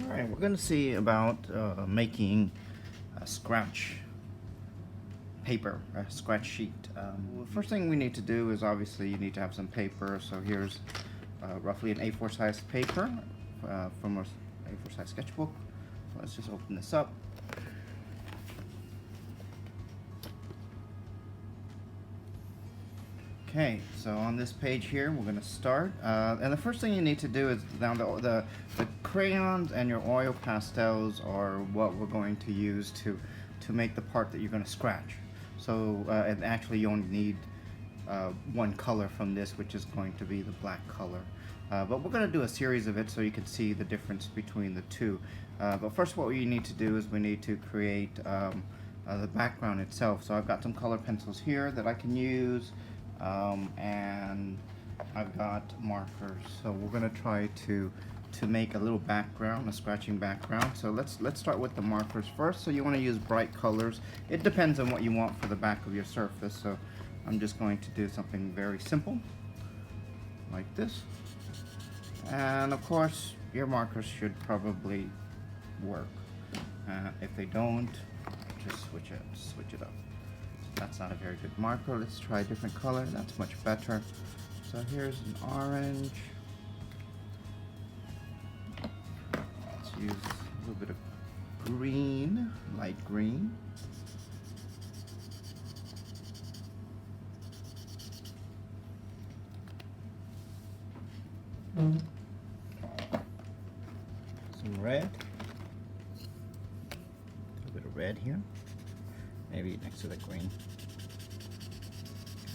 Alright, we're going to see about making a scratch paper, a scratch sheet. The first thing we need to do is obviously you need to have some paper. So here's roughly an A4 size paper from a A4 size sketchbook. So let's just open this up. Okay, so on this page here, we're going to start. And the first thing you need to do is now the crayons and your oil pastels are what we're going to use to make the part that you're going to scratch. So, and actually you only need one color from this, which is going to be the black color. But we're going to do a series of it so you can see the difference between the two. But first what we need to do is we need to create the background itself. So I've got some color pencils here that I can use. And I've got markers, so we're gonna try to make a little background, a scratching background. So let's start with the markers first. So you want to use bright colors. It depends on what you want for the back of your surface. So I'm just going to do something very simple like this, and of course your markers should probably work. If they don't, just switch it up. That's not a very good marker. Let's try a different color. That's much better. So here's an orange. Let's use a little bit of green, light green. Some red. A little bit of red here. Maybe next to the green.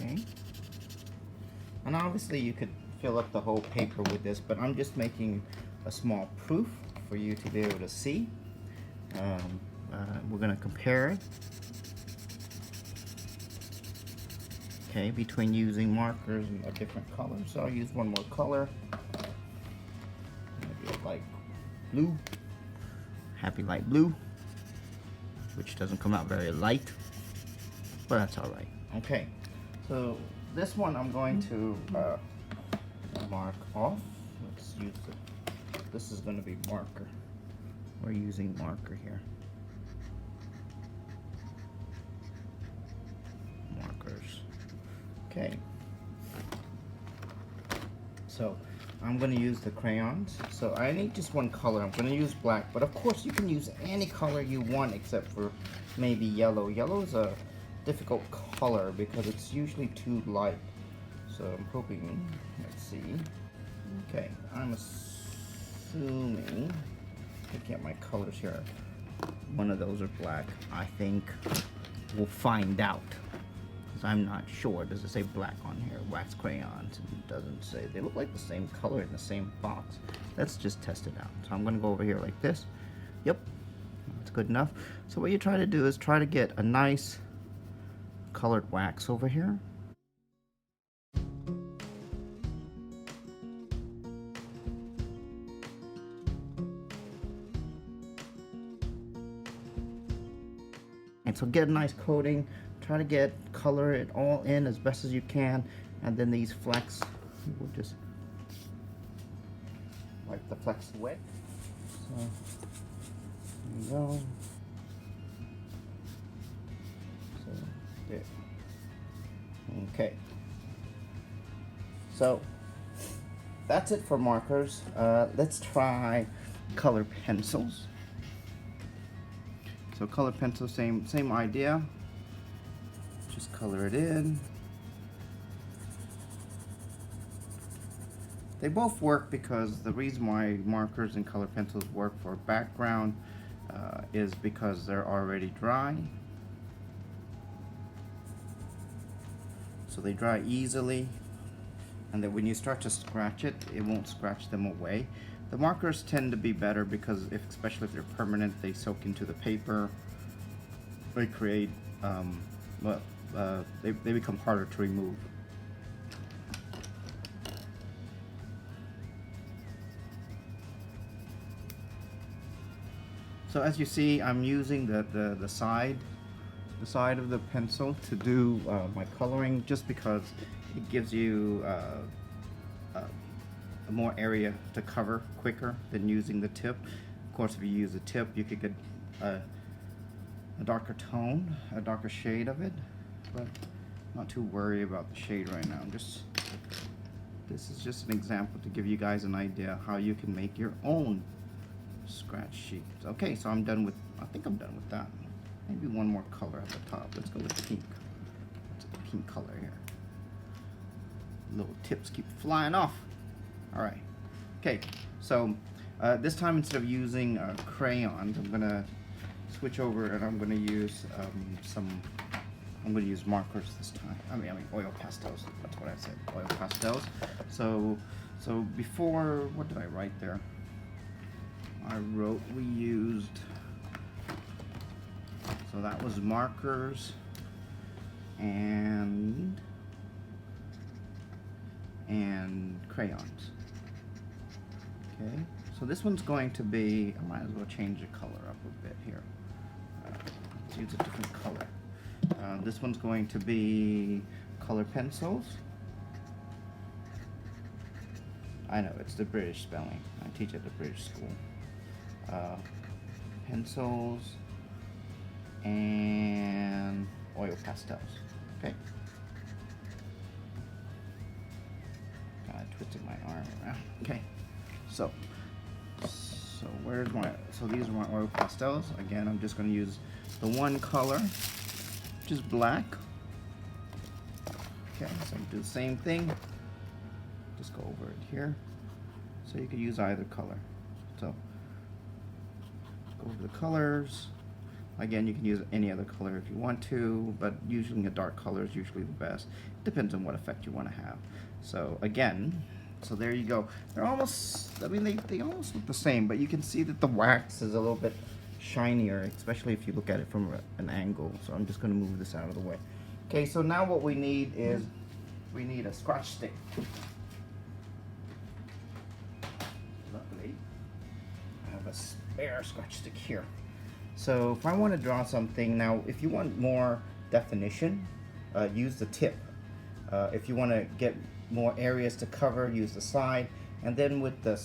Okay. And obviously you could fill up the whole paper with this, but I'm just making a small proof for you to be able to see. We're going to compare it. Okay, between using markers and a different color. So I'll use one more color. Maybe a light blue. Happy light blue. Which doesn't come out very light, but that's all right. Okay, so this one I'm going to mark off. Let's use this is going to be marker. We're using marker here. Markers. Okay. So I'm going to use the crayons. So I need just one color. I'm going to use black, but of course you can use any color you want except for maybe yellow. Yellow is a difficult color because it's usually too light. So I'm hoping, let's see. Okay, I'm assuming, looking at my colors here, one of those are black. I think we'll find out. I'm not sure. Does it say black on here? Wax crayons. It doesn't say. They look like the same color in the same box. Let's just test it out. So I'm going to go over here like this. Yep, that's good enough. So what you try to do is try to get a nice colored wax over here. And so get a nice coating. Try to color it all in as best as you can, and then these flecks, we'll just wipe the flecks wet. So there you go. So there. Okay. So that's it for markers. Let's try color pencils. So color pencil, same idea. Just color it in. They both work because the reason why markers and color pencils work for background is because they're already dry. So they dry easily, and then when you start to scratch it, it won't scratch them away. The markers tend to be better because especially if they're permanent, they soak into the paper. They create they become harder to remove. So as you see, I'm using the side of the pencil to do my coloring, just because it gives you more area to cover quicker than using the tip. course, if you use a tip, you could get a darker tone, a darker shade of it, but not too worried about the shade right now. This is just an example to give you guys an idea how you can make your own scratch sheets. Okay, so I think I'm done with that. Maybe one more color at the top. Let's go with pink. What's a pink color here? Little tips keep flying off. All right. Okay, so this time instead of using crayons, I'm gonna switch over and I'm gonna use markers this time. I mean oil pastels. That's what I said. Oil pastels. So before, what did I write there? I wrote we used. So that was markers and crayons. Okay, so this one's going to be, I might as well change the color up a bit here. Let's use a different color. This one's going to be color pencils. I know, it's the British spelling. I teach at the British school. Pencils and oil pastels. Okay. Kind of twisted my arm around. Okay. So these are my oil pastels. Again, I'm just going to use the one color, which is black. Okay, so do the same thing. Just go over it here. So you could use either color. So go over the colors. Again, you can use any other color if you want to, but using a dark color is usually the best. Depends on what effect you want to have. So again, so there you go. They're almost, I mean, they almost look the same, but you can see that the wax is a little bit shinier, especially if you look at it from an angle. So I'm just going to move this out of the way. Okay, so now what we need is, we need a scratch stick. Luckily, I have a spare scratch stick here. So if I want to draw something, now if you want more definition, use the tip. If you want to get more areas to cover, use the side. And then with the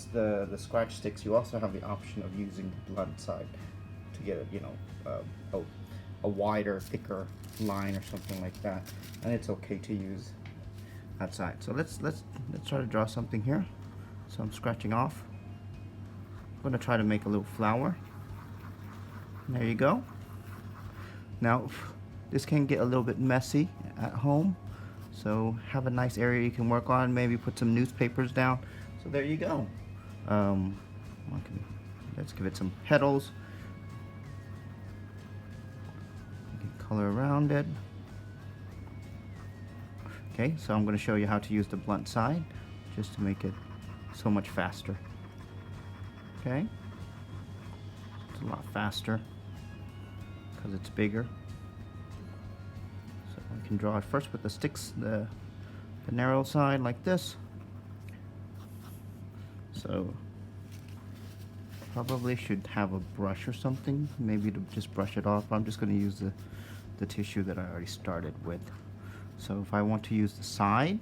scratch sticks, you also have the option of using the blunt side to get a wider, thicker line or something like that. And it's okay to use that side. So let's try to draw something here. So I'm scratching off. I'm going to try to make a little flower. There you go. Now, this can get a little bit messy at home, so have a nice area you can work on. Maybe put some newspapers down. So there you go. Let's give it some petals. You can color around it. Okay, so I'm going to show you how to use the blunt side, just to make it so much faster. Okay, it's a lot faster because it's bigger. So I can draw it first with the sticks, the narrow side like this. So probably should have a brush or something, maybe to just brush it off. I'm just going to use the tissue that I already started with. So if I want to use the side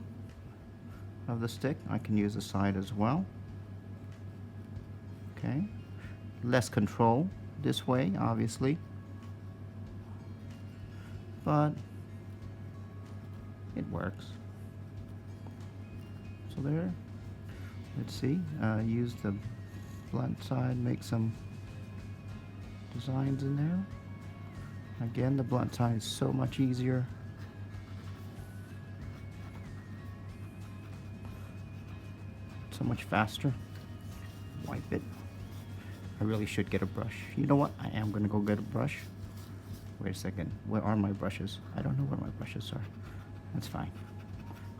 of the stick, I can use the side as well. Okay, less control this way, obviously, but it works. So there, let's see, use the blunt side, make some designs in there. Again, the blunt side is so much easier. So much faster. Wipe it. I really should get a brush. You know what? I am gonna go get a brush. Wait a second. Where are my brushes? I don't know where my brushes are. That's fine.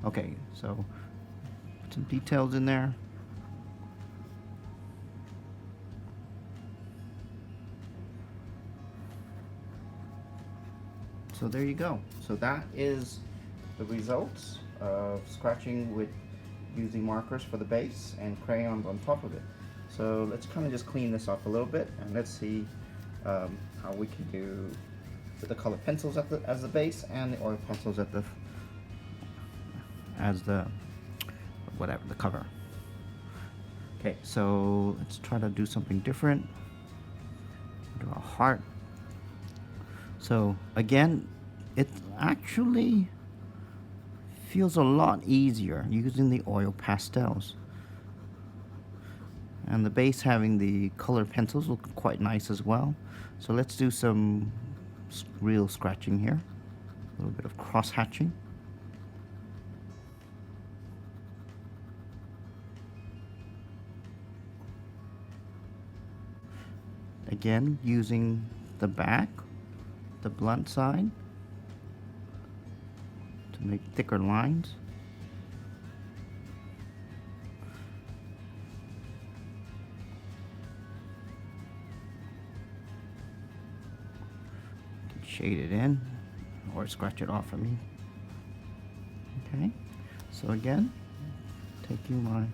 Okay, so put some details in there. So there you go. So that is the results of scratching with using markers for the base and crayons on top of it. So let's kind of just clean this up a little bit, and let's see how we can do with the color pencils as the base and the oil pencils as the cover. Okay, so let's try to do something different. of a heart. So again, it actually feels a lot easier using the oil pastels. And the base having the colored pencils look quite nice as well. So let's do some real scratching here. A little bit of cross hatching. Again, using the back, the blunt side, to make thicker lines. Shade it in or scratch it off for me. Okay, so again, taking my,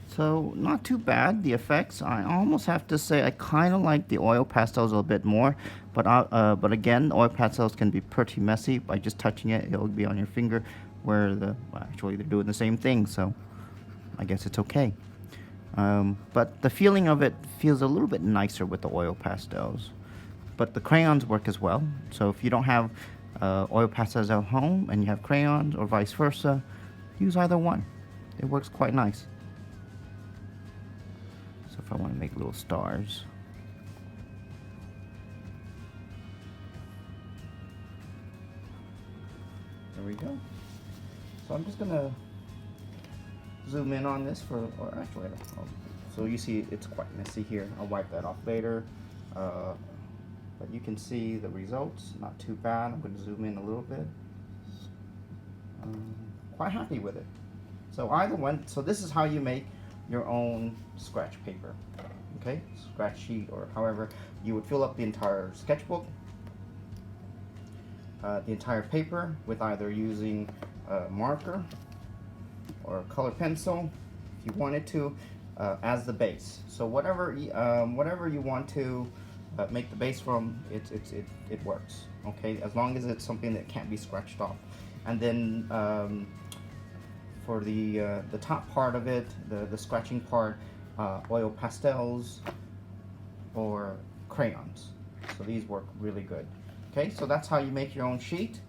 so not too bad, the effects. I almost have to say I kind of like the oil pastels a little bit more, but again, oil pastels can be pretty messy. By just touching it, it'll be on your finger, where well, actually they're doing the same thing, so I guess it's okay. But the feeling of it feels a little bit nicer with the oil pastels. But the crayons work as well. So if you don't have oil pastels at home and you have crayons, or vice versa, use either one. It works quite nice. So if I want to make little stars. There we go. So I'm just going to zoom in on this or actually, so you see it's quite messy here. I'll wipe that off later. But you can see the results, not too bad. I'm going to zoom in a little bit. Quite happy with it. So either one, so this is how you make your own scratch paper, okay? Scratch sheet, or however you would fill up the entire sketchbook, the entire paper, with either using a marker or a color pencil, if you wanted to, as the base. So whatever you want to make the base from, it works, okay, as long as it's something that can't be scratched off. And then for the top part of it, the scratching part, oil pastels or crayons. So these work really good. Okay, so that's how you make your own sheet.